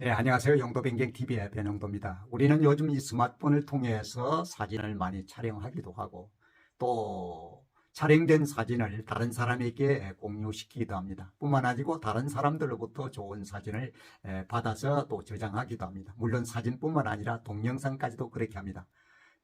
네, 안녕하세요. 영도변경TV의 변영도입니다. 우리는 요즘 이 스마트폰을 통해서 사진을 많이 촬영하기도 하고 또 촬영된 사진을 다른 사람에게 공유시키기도 합니다. 뿐만 아니고 다른 사람들로부터 좋은 사진을 받아서 또 저장하기도 합니다. 물론 사진뿐만 아니라 동영상까지도 그렇게 합니다.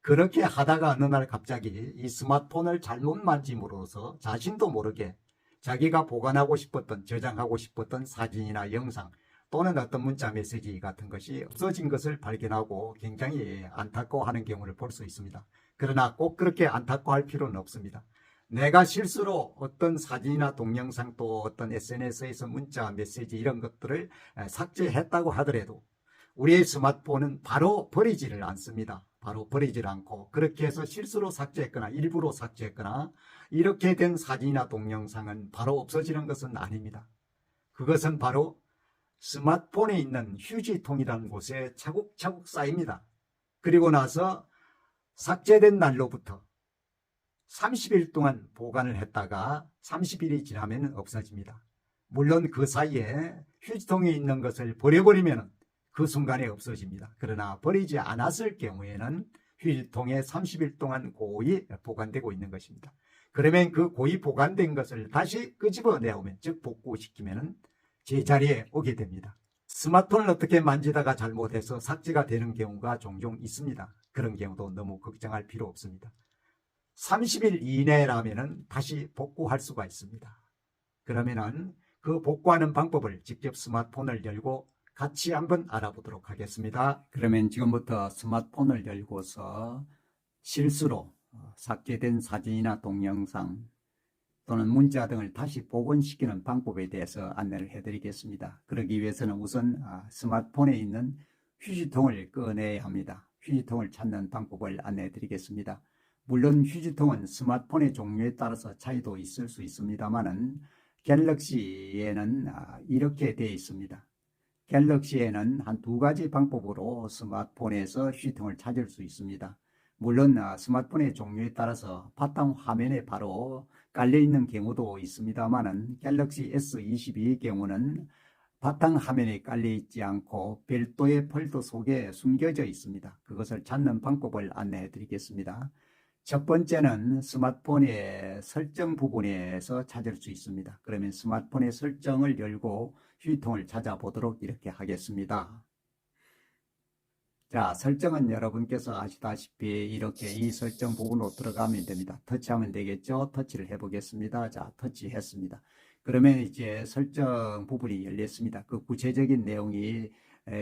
그렇게 하다가 어느 날 갑자기 이 스마트폰을 잘못 만짐으로써 자신도 모르게 자기가 보관하고 싶었던, 저장하고 싶었던 사진이나 영상 또는 어떤 문자 메시지 같은 것이 없어진 것을 발견하고 굉장히 안타까워하는 경우를 볼 수 있습니다. 그러나 꼭 그렇게 안타까워할 필요는 없습니다. 내가 실수로 어떤 사진이나 동영상 또 어떤 SNS에서 문자 메시지 이런 것들을 삭제했다고 하더라도 우리의 스마트폰은 바로 버리지를 않습니다. 바로 버리질 않고 그렇게 해서 실수로 삭제했거나 일부러 삭제했거나 이렇게 된 사진이나 동영상은 바로 없어지는 것은 아닙니다. 그것은 바로 스마트폰에 있는 휴지통이라는 곳에 차곡차곡 쌓입니다. 그리고 나서 삭제된 날로부터 30일 동안 보관을 했다가 30일이 지나면 없어집니다. 물론 그 사이에 휴지통에 있는 것을 버려버리면 그 순간에 없어집니다. 그러나 버리지 않았을 경우에는 휴지통에 30일 동안 고이 보관되고 있는 것입니다. 그러면 그 고이 보관된 것을 다시 끄집어내오면, 즉 복구시키면 제자리에 오게 됩니다. 스마트폰을 어떻게 만지다가 잘못해서 삭제가 되는 경우가 종종 있습니다. 그런 경우도 너무 걱정할 필요 없습니다. 30일 이내라면 다시 복구할 수가 있습니다. 그러면은 그 복구하는 방법을 직접 스마트폰을 열고 같이 한번 알아보도록 하겠습니다. 그러면 지금부터 스마트폰을 열고서 실수로 삭제된 사진이나 동영상 또는 문자 등을 다시 복원시키는 방법에 대해서 안내를 해드리겠습니다. 그러기 위해서는 우선 스마트폰에 있는 휴지통을 꺼내야 합니다. 휴지통을 찾는 방법을 안내해드리겠습니다. 물론 휴지통은 스마트폰의 종류에 따라서 차이도 있을 수 있습니다만은 갤럭시에는 이렇게 되어 있습니다. 갤럭시에는 한 두 가지 방법으로 스마트폰에서 휴지통을 찾을 수 있습니다. 물론 스마트폰의 종류에 따라서 바탕 화면에 바로 깔려있는 경우도 있습니다만은 갤럭시 S22의 경우는 바탕 화면에 깔려있지 않고 별도의 폴더 속에 숨겨져 있습니다. 그것을 찾는 방법을 안내해 드리겠습니다. 첫 번째는 스마트폰의 설정 부분에서 찾을 수 있습니다. 그러면 스마트폰의 설정을 열고 휴지통을 찾아보도록 이렇게 하겠습니다. 자, 설정은 여러분께서 아시다시피 이렇게 이 설정 부분으로 들어가면 됩니다. 터치하면 되겠죠? 터치를 해보겠습니다. 자, 터치했습니다. 그러면 이제 설정 부분이 열렸습니다. 그 구체적인 내용이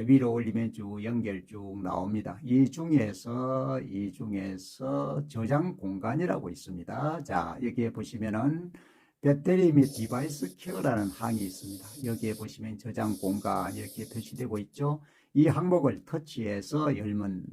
위로 올리면 쭉 연결 쭉 나옵니다. 이 중에서 저장 공간이라고 있습니다. 자, 여기에 보시면은 배터리 및 디바이스 케어라는 항이 있습니다. 여기에 보시면 저장 공간 이렇게 표시되고 있죠. 이 항목을 터치해서 열면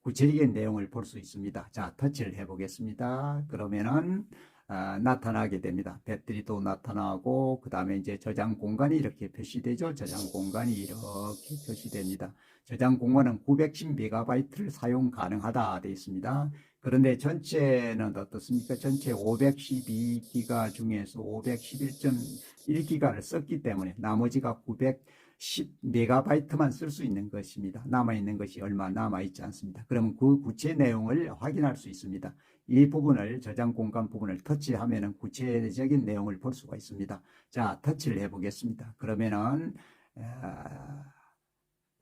구체적인 내용을 볼 수 있습니다. 자, 터치를 해보겠습니다. 그러면은 나타나게 됩니다. 배터리도 나타나고 그 다음에 이제 저장 공간이 이렇게 표시되죠. 저장 공간이 이렇게 표시됩니다. 저장 공간은 910MB를 사용 가능하다 되어 있습니다. 그런데 전체는 어떻습니까? 전체 512기가 중에서 511.1기가를 썼기 때문에 나머지가 910MB만 쓸 수 있는 것입니다. 남아있는 것이 얼마 남아있지 않습니다. 그러면 그 구체 내용을 확인할 수 있습니다. 이 부분을 저장 공간 부분을 터치하면 구체적인 내용을 볼 수가 있습니다. 자, 터치를 해보겠습니다. 그러면은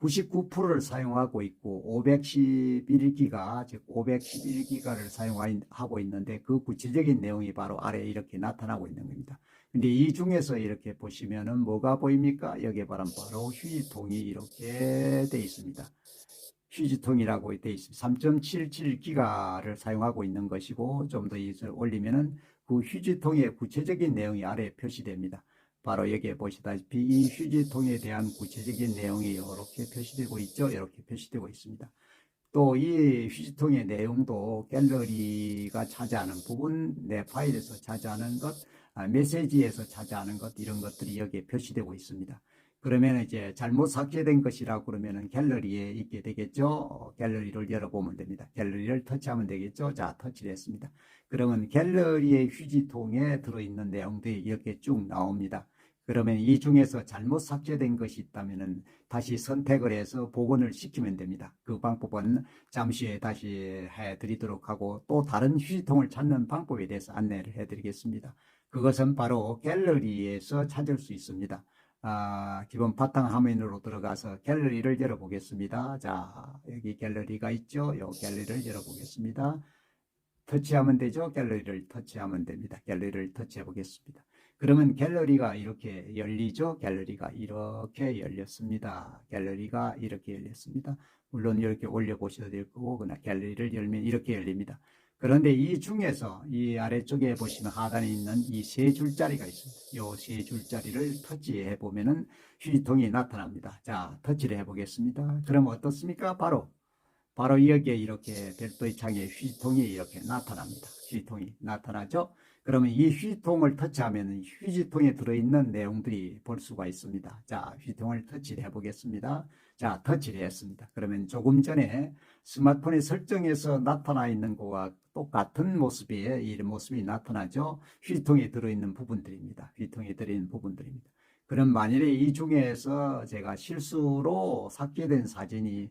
99%를 사용하고 있고 511기가 즉 511기가를 사용하고 있는데 그 구체적인 내용이 바로 아래에 이렇게 나타나고 있는 겁니다. 근데 이 중에서 이렇게 보시면은 뭐가 보입니까? 여기에 바로 휴지통이 이렇게 되어 있습니다. 휴지통이라고 되어 있습니다. 3.77기가를 사용하고 있는 것이고 좀 더 올리면은 그 휴지통의 구체적인 내용이 아래에 표시됩니다. 바로 여기에 보시다시피 이 휴지통에 대한 구체적인 내용이 이렇게 표시되고 있죠. 이렇게 표시되고 있습니다. 또 이 휴지통의 내용도 갤러리가 차지하는 부분, 내 파일에서 차지하는 것, 메시지에서 차지하는 것 이런 것들이 여기에 표시되고 있습니다. 그러면 이제 잘못 삭제된 것이라고 그러면은 갤러리에 있게 되겠죠. 갤러리를 열어보면 됩니다. 갤러리를 터치하면 되겠죠. 자, 터치를 했습니다. 그러면 갤러리의 휴지통에 들어있는 내용들이 이렇게 쭉 나옵니다. 그러면 이 중에서 잘못 삭제된 것이 있다면 다시 선택을 해서 복원을 시키면 됩니다. 그 방법은 잠시 후에 다시 해드리도록 하고 또 다른 휴지통을 찾는 방법에 대해서 안내를 해드리겠습니다. 그것은 바로 갤러리에서 찾을 수 있습니다. 기본 바탕화면으로 들어가서 갤러리를 열어보겠습니다. 자, 여기 갤러리가 있죠. 이 갤러리를 열어보겠습니다. 터치하면 되죠. 갤러리를 터치하면 됩니다. 갤러리를 터치해 보겠습니다. 그러면 갤러리가 이렇게 열리죠. 갤러리가 이렇게 열렸습니다. 갤러리가 이렇게 열렸습니다. 물론 이렇게 올려보셔도 될 거고 그냥 갤러리를 열면 이렇게 열립니다. 그런데 이 중에서 이 아래쪽에 보시면 하단에 있는 이 세 줄짜리가 있습니다. 이 세 줄짜리를 터치해 보면은 휴지통이 나타납니다. 자, 터치를 해 보겠습니다. 그럼 어떻습니까? 바로 여기에 이렇게 별도의 창에 휴지통이 이렇게 나타납니다. 휴지통이 나타나죠? 그러면 이 휴지통을 터치하면 휴지통에 들어있는 내용들이 볼 수가 있습니다. 자, 휴지통을 터치를 해보겠습니다. 자, 터치를 했습니다. 그러면 조금 전에 스마트폰의 설정에서 나타나 있는 것과 똑같은 모습이, 이 모습이 나타나죠? 휴지통에 들어있는 부분들입니다. 휴지통에 들어있는 부분들입니다. 그럼 만일에 이 중에서 제가 실수로 삭제된 사진이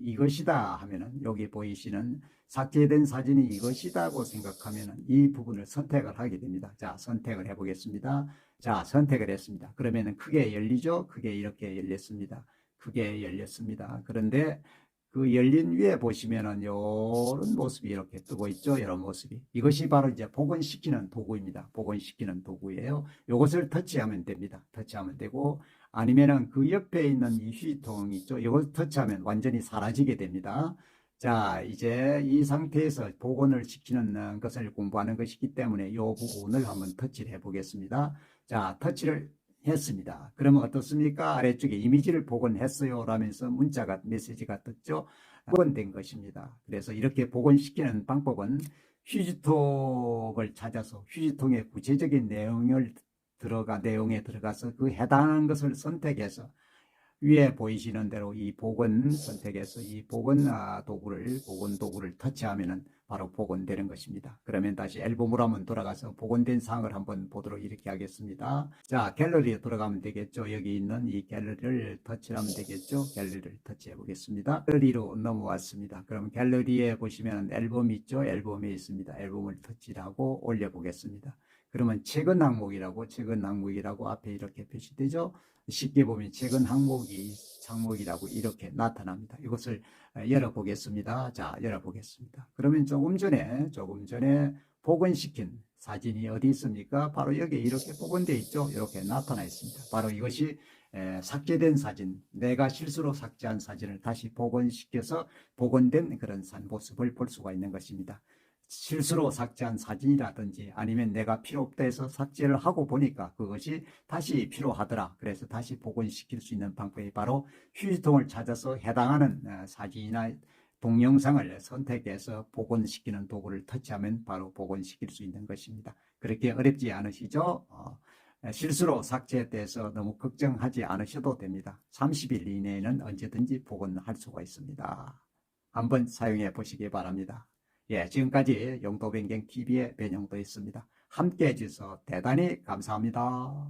이것이다 하면은 여기 보이시는 삭제된 사진이 이것이다고 생각하면은 이 부분을 선택을 하게 됩니다. 자, 선택을 해 보겠습니다. 자, 선택을 했습니다. 그러면은 크게 열리죠? 크게 이렇게 열렸습니다. 크게 열렸습니다. 그런데 그 열린 위에 보시면은 이런 모습이 이렇게 뜨고 있죠. 이런 모습이. 이것이 바로 이제 복원시키는 도구입니다. 복원시키는 도구예요. 이것을 터치하면 됩니다. 터치하면 되고 아니면은 그 옆에 있는 이 휴지통 있죠. 이걸 터치하면 완전히 사라지게 됩니다. 자, 이제 이 상태에서 복원을 시키는 것을 공부하는 것이기 때문에 이 부분을 한번 터치를 해 보겠습니다. 자, 터치를 했습니다. 그러면 어떻습니까? 아래쪽에 이미지를 복원했어요 라면서 문자가 메시지가 떴죠. 복원된 것입니다. 그래서 이렇게 복원시키는 방법은 휴지통을 찾아서 휴지통의 구체적인 내용에 들어가서 그 해당하는 것을 선택해서 위에 보이시는 대로 이 복원 선택해서 이 복원 도구를 터치하면은 바로 복원되는 것입니다. 그러면 다시 앨범으로 한번 돌아가서 복원된 사항을 한번 보도록 이렇게 하겠습니다. 자, 갤러리에 들어가면 되겠죠. 여기 있는 이 갤러리를 터치하면 되겠죠. 갤러리를 터치해 보겠습니다. 갤러리로 넘어왔습니다. 그럼 갤러리에 보시면 앨범이 있죠. 앨범에 있습니다. 앨범을 터치하고 올려 보겠습니다. 그러면 최근 항목이라고 앞에 이렇게 표시되죠. 쉽게 보면 최근 항목이라고 이렇게 나타납니다. 이것을 열어보겠습니다. 자, 열어보겠습니다. 그러면 조금 전에 복원시킨 사진이 어디 있습니까? 바로 여기 이렇게 복원되어 있죠. 이렇게 나타나 있습니다. 바로 이것이 삭제된 사진, 내가 실수로 삭제한 사진을 다시 복원시켜서 복원된 그런 모습을 볼 수가 있는 것입니다. 실수로 삭제한 사진이라든지 아니면 내가 필요 없다 해서 삭제를 하고 보니까 그것이 다시 필요하더라. 그래서 다시 복원시킬 수 있는 방법이 바로 휴지통을 찾아서 해당하는 사진이나 동영상을 선택해서 복원시키는 도구를 터치하면 바로 복원시킬 수 있는 것입니다. 그렇게 어렵지 않으시죠? 실수로 삭제돼서 너무 걱정하지 않으셔도 됩니다. 30일 이내에는 언제든지 복원할 수가 있습니다. 한번 사용해 보시기 바랍니다. 예, 지금까지 영도변경TV의 변영도였습니다. 함께 해주셔서 대단히 감사합니다.